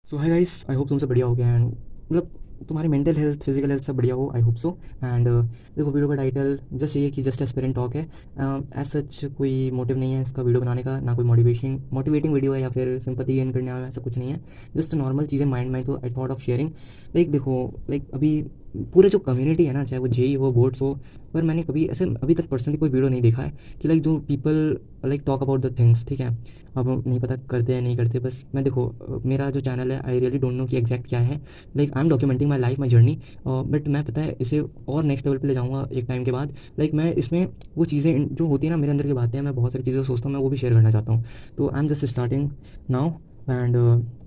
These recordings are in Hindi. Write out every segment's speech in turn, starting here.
So hi guys, I hope तुम सब बढ़िया हो गया एंड मतलब तुम्हारी मेंटल हेल्थ फिजिकल हेल्थ सब बढ़िया हो। I hope so. एंड देखो, वीडियो का टाइटल जस्ट ये कि जस्ट एस्पिरेंट टॉक है। एज सच कोई मोटिव नहीं है इसका वीडियो बनाने का, ना कोई मोटिवेटिंग वीडियो है या फिर सिंपैथी गेन करने वाला, ऐसा कुछ नहीं है। जस्ट नॉर्मल चीज़ें माइंड में तो I thought of sharing. Like देखो, लाइक अभी पूरे जो कम्युनिटी है ना, चाहे वो जेई हो बोर्ड्स हो, पर मैंने कभी ऐसे अभी तक पर्सनली कोई वीडियो नहीं देखा है कि लाइक जो people like talk about the things. ठीक है, अब नहीं पता करते हैं नहीं करते, बस मैं देखो मेरा जो चैनल है आई रियली डोंट नो कि एग्जैक्ट क्या है। Like I am documenting my life my journey, but मैं पता है इसे और नेक्स्ट लेवल पे ले जाऊँगा एक टाइम के बाद। लाइक मैं इसमें वो चीज़ें जो होती है ना मेरे अंदर की बातें हैं, मैं बहुत सारी चीज़ें सोचता हूँ, मैं वो भी शेयर करना चाहता हूँ। तो I am just starting now and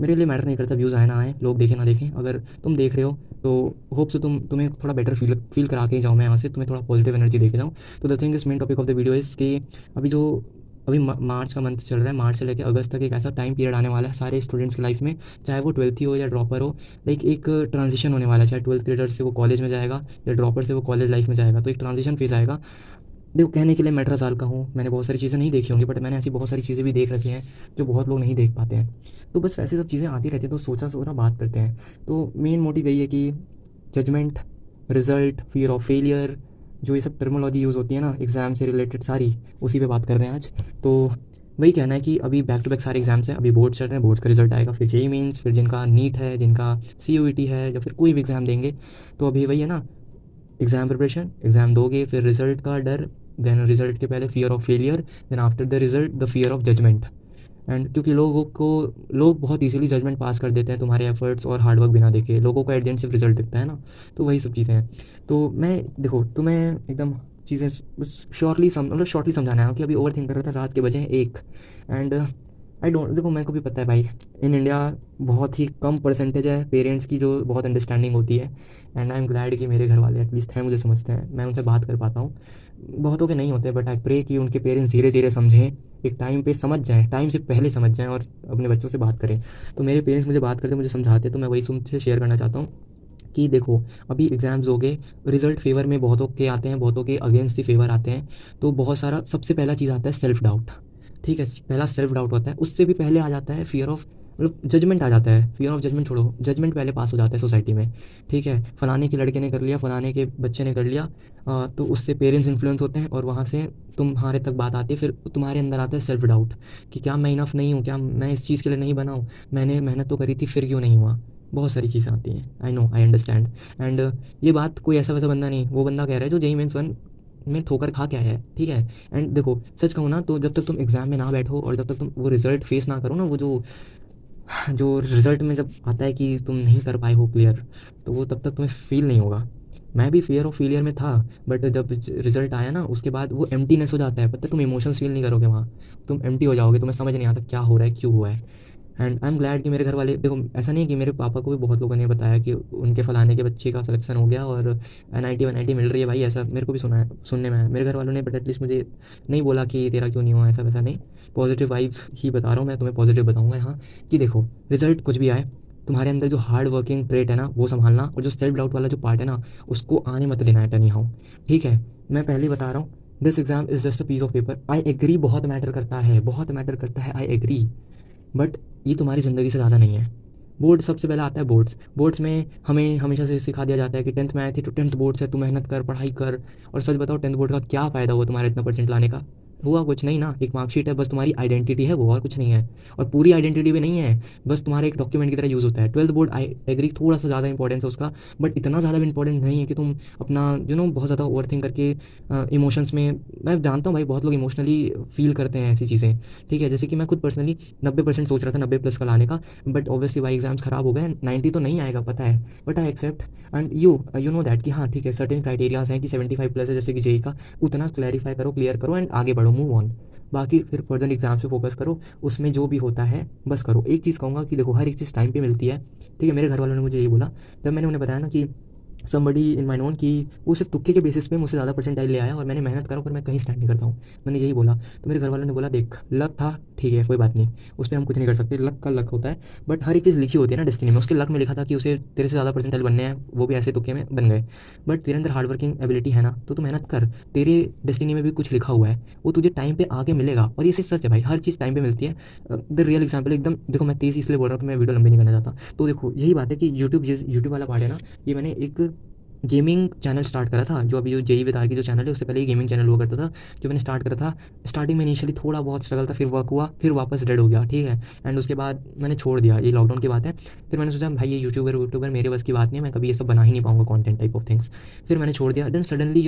मेरे लिए मैटर नहीं करता व्यूज़ आए ना आए, लोग देखें ना देखें। अगर तुम देख रहे हो तो होप से तुम्हें थोड़ा बेटर फील करा के जाऊँ मैं यहाँ से, तुम्हें थोड़ा पॉजिटिव एनर्जी दे के जाऊँ। तो the thing is, main topic of the video is कि अभी जो अभी मार्च का मंथ चल रहा है, मार्च से लेकर अगस्त तक एक ऐसा टाइम पीरियड आने वाला है सारे स्टूडेंट्स की लाइफ में, चाहे वो ट्वेल्थ ही हो या ड्रॉपर हो। लाइक एक ट्रांजिशन होने वाला है, चाहे ट्वेल्थ ग्रेडर से वो कॉलेज में जाएगा या ड्रॉपर से वो कॉलेज लाइफ में जाएगा, तो एक ट्रांजिशन फेज आएगा। देखो, कहने के लिए मैं 18 साल का हूँ, मैंने बहुत सारी चीज़ें नहीं देखी होंगी, बट मैंने ऐसी बहुत सारी चीज़ें भी देख रखी हैं जो बहुत लोग नहीं देख पाते हैं। तो बस वैसे सब चीज़ें आती रहती हैं, तो सोचा बात करते हैं। तो मेन मोटिव यही है कि judgement, result, fear of failure, जो ये सब टर्मोलॉजी यूज़ होती है ना एग्ज़ाम से रिलेटेड सारी, उसी पे बात कर रहे हैं आज। तो वही कहना है कि अभी बैक टू बैक सारे एग्जाम्स हैं, अभी बोर्ड चल रहे हैं, बोर्ड का रिजल्ट आएगा, फिर जेई मीन्स, फिर जिनका नीट है, जिनका सीयूईटी है, या फिर कोई भी एग्ज़ाम देंगे। तो अभी वही है ना, एग्ज़ाम प्रिपरेशन, एग्ज़ाम दोगे, फिर रिजल्ट का डर, देन रिजल्ट के पहले fear of failure, then after the result the fear of judgement. And क्योंकि लोग बहुत इजीली जजमेंट पास कर देते हैं तुम्हारे एफर्ट्स और हार्डवर्क बिना देखे, लोगों को एट द एंड सिर्फ रिजल्ट दिखता है ना। तो वही सब चीज़ें हैं। तो मैं देखो तुम्हें एकदम चीज़ें बस शॉर्टली समझाना है कि अभी ओवर थिंक कर रहा था, रात के बजे हैं 1 एंड आई डोंट, देखो मेरे को भी पता है भाई, इन इंडिया बहुत ही कम परसेंटेज है पेरेंट्स की जो बहुत अंडरस्टैंडिंग होती है। एंड आई एम ग्लैड कि मेरे घर वाले एटलीस्ट हैं, मुझे समझते हैं, मैं उनसे बात कर पाता हूँ। बहुतों के नहीं होते, बट आई प्रे कि उनके पेरेंट्स धीरे धीरे समझें, एक टाइम पे समझ जाएँ, टाइम से पहले समझ जाएँ और अपने बच्चों से बात करें। तो मेरे पेरेंट्स मुझे बात करते, मुझे समझाते, तो मैं वही तुमसे शेयर करना चाहता हूँ कि देखो, अभी एग्ज़ाम्स हो गए, रिज़ल्ट फेवर में बहुतों के आते हैं, बहुतों के अगेंस्ट ही फेवर आते हैं। तो बहुत सारा सबसे पहला चीज़ आता है सेल्फ डाउट। ठीक है, पहला सेल्फ डाउट होता है, उससे भी पहले आ जाता है फियर ऑफ, मतलब जजमेंट आ जाता है। फियर ऑफ जजमेंट छोड़ो, जजमेंट पहले पास हो जाता है सोसाइटी में। ठीक है, फलाने के लड़के ने कर लिया, फलाने के बच्चे ने कर लिया, तो उससे पेरेंट्स इन्फ्लुएंस होते हैं और वहाँ से तुम्हारे तक बात आती है, फिर तुम्हारे अंदर आता है सेल्फ डाउट कि क्या मैं इनफ नहीं हूँ, क्या मैं इस चीज़ के लिए नहीं बना हूँ, मैंने मेहनत तो करी थी फिर क्यों नहीं हुआ। बहुत सारी चीज़ें आती हैं, I know, I understand. And ये बात कोई ऐसा वैसा बंदा नहीं, वो बंदा कह रहा है जो जेई मेंस 1 में ठोकर खा के आया है। ठीक है, एंड देखो सच कहूँ ना, तो जब तक तुम एग्ज़ाम में ना बैठो और जब तक तुम वो रिज़ल्ट फेस ना करो ना, वो जो जो रिज़ल्ट में जब आता है कि तुम नहीं कर पाए हो क्लियर, तो वो तब तक तुम्हें फ़ील नहीं होगा। मैं भी फ़ियर ऑफ फेलियर में था, बट जब रिज़ल्ट आया ना उसके बाद वो एम्प्टीनेस हो जाता है, पता है, तुम इमोशंस फ़ील नहीं करोगे वहाँ, तुम एम्प्टी हो जाओगे, तुम्हें समझ नहीं आता क्या हो रहा है, क्यों हुआ है। एंड आई एम ग्लैड कि मेरे घर वाले, देखो ऐसा नहीं है कि मेरे पापा को भी बहुत लोगों ने बताया कि उनके फलाने के बच्चे का सिलेक्शन हो गया और एनआईटी वनआईटी मिल रही है, भाई ऐसा मेरे को भी सुना है, सुनने में आया मेरे घर वालों ने, बट एटलीस्ट मुझे नहीं बोला कि तेरा क्यों नहीं हुआ, ऐसा वैसा नहीं। पॉजिटिव वाइब ही बता रहा हूँ मैं, तुम्हें पॉजिटिव बताऊँगा यहाँ कि देखो, रिजल्ट कुछ भी आए, तुम्हारे अंदर जो हार्ड वर्किंग ट्रेट है ना वो संभालना, और जो सेल्फ डाउट वाला जो पार्ट है ना उसको आने मत देना है एनी हाउ। ठीक है, मैं पहले ही बता रहा हूँ, this exam is just a piece of paper. I agree, बहुत मैटर करता है, बहुत मैटर करता है, आई एग्री, बट ये तुम्हारी ज़िंदगी से ज़्यादा नहीं है। बोर्ड सबसे पहले आता है, बोर्ड्स में हमें हमेशा से सिखा दिया जाता है कि 10th में आए थे तो 10th बोर्ड्स है, तू मेहनत कर, पढ़ाई कर। और सच बताओ, 10th बोर्ड का क्या फ़ायदा हुआ तुम्हारा इतना परसेंट लाने का? हुआ कुछ नहीं ना, एक मार्कशीट है, बस तुम्हारी आइडेंटिटी है वो, और कुछ नहीं है। और पूरी आइडेंटिटी भी नहीं है, बस तुम्हारे एक डॉक्यूमेंट की तरह यूज़ होता है। 12th बोर्ड आई एग्री, थोड़ा सा ज़्यादा इंपॉर्टेंस है उसका, बट इतना ज़्यादा भी इंपॉर्टेंट नहीं है कि तुम अपना बहुत ज़्यादा ओवर थिंक करके इमोशंस में, मैं जानता हूँ भाई बहुत लोग इमोशनली फील करते हैं ऐसी चीज़ें। ठीक है, जैसे कि मैं खुद पर्सनली 90% सोच रहा था 90+ का लाने का, बट ऑब्वियसली भाई एग्जाम्स खराब हो गए, 90 तो नहीं आएगा पता है, but I accept. And you know that कि हाँ ठीक है, सर्टेन क्राइटेरियाज हैं कि 75+ है जैसे कि जेई का, उतना क्लैरिफाई करो, क्लियर करो एंड आगे बढ़ो, मूव ऑन। बाकी फिर फर्दर एग्जाम्स पे फोकस करो, उसमें जो भी होता है बस करो। एक चीज़ कहूँगा कि देखो, हर एक चीज़ टाइम पे मिलती है। ठीक है, मेरे घर वालों ने मुझे यही बोला जब मैंने उन्हें बताया ना कि समबडी इन माई नोन कि वो सिर्फ तुक्के के बेसिस पे मुझसे ज़्यादा परसेंटाइल ले आया और मैंने मेहनत करा पर मैं कहीं स्टैंड नहीं करता हूँ। मैंने यही बोला तो मेरे घर वालों ने बोला देख लक था, ठीक है कोई बात नहीं, उस पर हम कुछ नहीं कर सकते, लक का लक होता है। बट हर एक चीज़ लिखी होती है ना डेस्टिनी में, उसके लक में लिखा था कि उसे तेरे से ज़्यादा परसेंटाइल बनने हैं, वो भी ऐसे तुक्के में बन गए। बट तेरे अंदर हार्ड वर्किंग एबिलिटी है ना, तो तू मेहनत कर, तेरे डेस्टिनी में भी कुछ लिखा हुआ है, वो तुझे टाइम पे आके मिलेगा। और ये चीज़ सच है भाई, हर चीज़ टाइम पे मिलती है। द रियल एग्जाम्पल एकदम देखो, मैं तेज़ इसलिए बोल रहा हूँ कि मैं वीडियो लंबी नहीं करना चाहता। तो देखो यही बात है कि यूट्यूब वाला पार्ट है ना, ये मैंने एक गेमिंग चैनल स्टार्ट करा था, जो अभी जो जेई विद आर की जो चैनल है उससे पहले ही गेमिंग चैनल हुआ करता था, जो मैंने स्टार्ट करा था। स्टार्टिंग में इनिशियली थोड़ा बहुत स्ट्रगल था, फिर वर्क हुआ, फिर वापस डेड हो गया, ठीक है। एंड उसके बाद मैंने छोड़ दिया, ये लॉकडाउन की बात है। फिर मैंने सोचा भाई ये यूट्यूबर मेरे बस की बात नहीं है, मैं कभी ये सब बना ही नहीं पाऊंगा कॉन्टेंट टाइप ऑफ थिंग्स। फिर मैंने छोड़ दिया। देन सडनली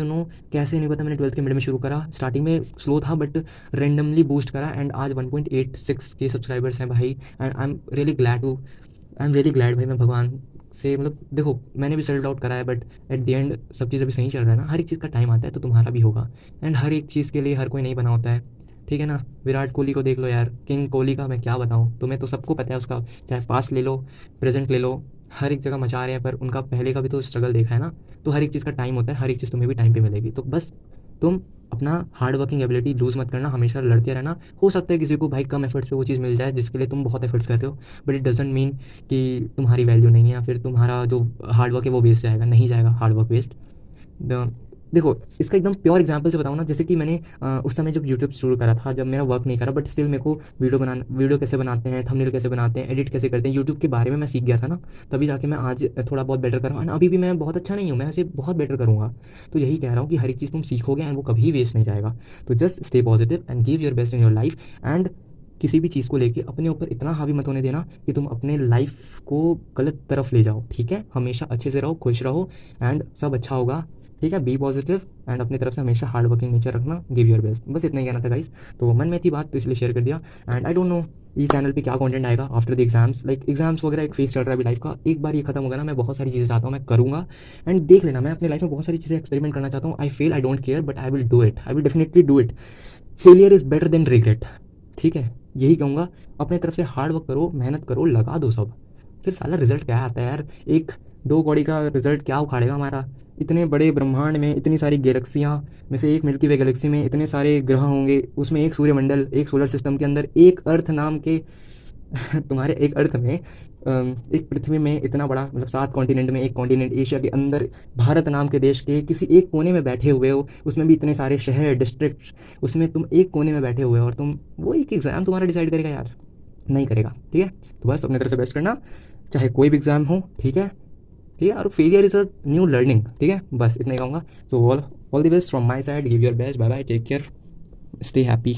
कैसे नहीं पता, मैंने 12th के मिड में शुरू करा। स्टार्टिंग में स्लो था बट रेंडमली बूस्ट करा एंड आज 1.86 के सब्सक्राइबर्स हैं भाई। And I am really glad भाई। मैं भगवान से मतलब देखो, मैंने भी सेल्फ डाउट करा है बट एट द एंड सब चीज़ अभी सही चल रहा है ना। हर एक चीज़ का टाइम आता है, तो तुम्हारा भी होगा। एंड हर एक चीज़ के लिए हर कोई नहीं बना होता है, ठीक है ना। विराट कोहली को देख लो यार, किंग कोहली का मैं क्या बताऊँ तुम्हें, तो सबको पता है उसका। चाहे पास्ट ले लो, प्रेजेंट ले लो, हर एक जगह मचा रहे हैं, पर उनका पहले का भी तो स्ट्रगल देखा है ना। तो हर एक चीज़ का टाइम होता है, हर एक चीज़ तुम्हें भी टाइम पे मिलेगी। तो बस तुम अपना हार्ड वर्किंग एबिलिटी लूज़ मत करना, हमेशा लड़ते रहना। हो सकता है किसी को भाई कम एफर्ट्स पे वो चीज़ मिल जाए जिसके लिए तुम बहुत एफर्ट्स कर रहे हो, बट इट डजेंट मीन कि तुम्हारी वैल्यू नहीं है या फिर तुम्हारा जो हार्ड वर्क है वो वेस्ट जाएगा, नहीं जाएगा हार्ड वर्क वेस्ट। देखो इसका एकदम प्योर एग्जांपल से बताऊँ ना, जैसे कि मैंने उस समय जब यूट्यूब शुरू करा था, जब मेरा वर्क नहीं करा, बट स्टिल मेरे को वीडियो कैसे बनाते हैं, थंबनेल कैसे बनाते हैं, एडिट कैसे करते हैं, यूट्यूब के बारे में मैं सीख गया था ना। तभी जाके मैं आज थोड़ा बहुत बेटर कर रहा हूँ। एंड अभी भी मैं बहुत अच्छा नहीं हूँ, मैं ऐसे बहुत बेटर करूँगा। तो यही कह रहा हूँ कि हर एक चीज़ तुम सीखोगे एंड वो कभी वेस्ट नहीं जाएगा। तो just stay positive and give your best in your life. And किसी भी चीज़ को लेके अपने ऊपर इतना हावी मत होने देना कि तुम अपने लाइफ को गलत तरफ ले जाओ, ठीक है। हमेशा अच्छे से रहो, खुश रहो एंड सब अच्छा होगा, ठीक है। बी पॉजिटिव एंड अपनी तरफ से हमेशा हार्ड वर्किंग नेचर रखना, गिव योर बेस्ट। बस इतना ही कहना था गाइस, तो मन में थी बात तो इसलिए शेयर कर दिया। एंड आई डोंट नो इस चैनल पे क्या कंटेंट आएगा after the exams, like exams वगैरह एक फेस चल रहा है अभी लाइफ का। एक बार ये खत्म होगा ना, मैं बहुत सारी चीज़ें चाहता हूँ मैं करूँगा। एंड देख लेना, मैं अपनी लाइफ में बहुत सारी चीज़ें एक्सपेरिमेंट करना चाहता हूँ। I fail, I don't care, but I will do it, I will definitely do it. Failure is better than regret, ठीक है। यही कहूँगा, अपने तरफ से हार्ड वर्क करो, मेहनत करो, लगा दो सब। फिर साला रिजल्ट क्या आता है यार, एक दो कौड़ी का रिजल्ट क्या उखाड़ेगा हमारा। इतने बड़े ब्रह्मांड में इतनी सारी गैलेक्सियाँ में से एक मिल्की वे गैलेक्सी में इतने सारे ग्रह होंगे, उसमें एक सूर्यमंडल, एक सोलर सिस्टम के अंदर एक अर्थ नाम के तुम्हारे एक अर्थ में एक पृथ्वी में इतना बड़ा, मतलब 7 कॉन्टिनेंट में एक कॉन्टिनेंट एशिया के अंदर भारत नाम के देश के किसी एक कोने में बैठे हुए हो, उसमें भी इतने सारे शहर डिस्ट्रिक्ट, उसमें तुम एक कोने में बैठे हुए हो और तुम वो एक एग्ज़ाम तुम्हारा डिसाइड करेगा यार, नहीं करेगा, ठीक है। तो बस अपने तरफ से बेस्ट करना, चाहे कोई भी एग्ज़ाम हो, ठीक है। और failure is a new learning, ठीक है। बस इतना ही कहूँगा। So all the best from my side, give your best, bye bye, take care, stay happy.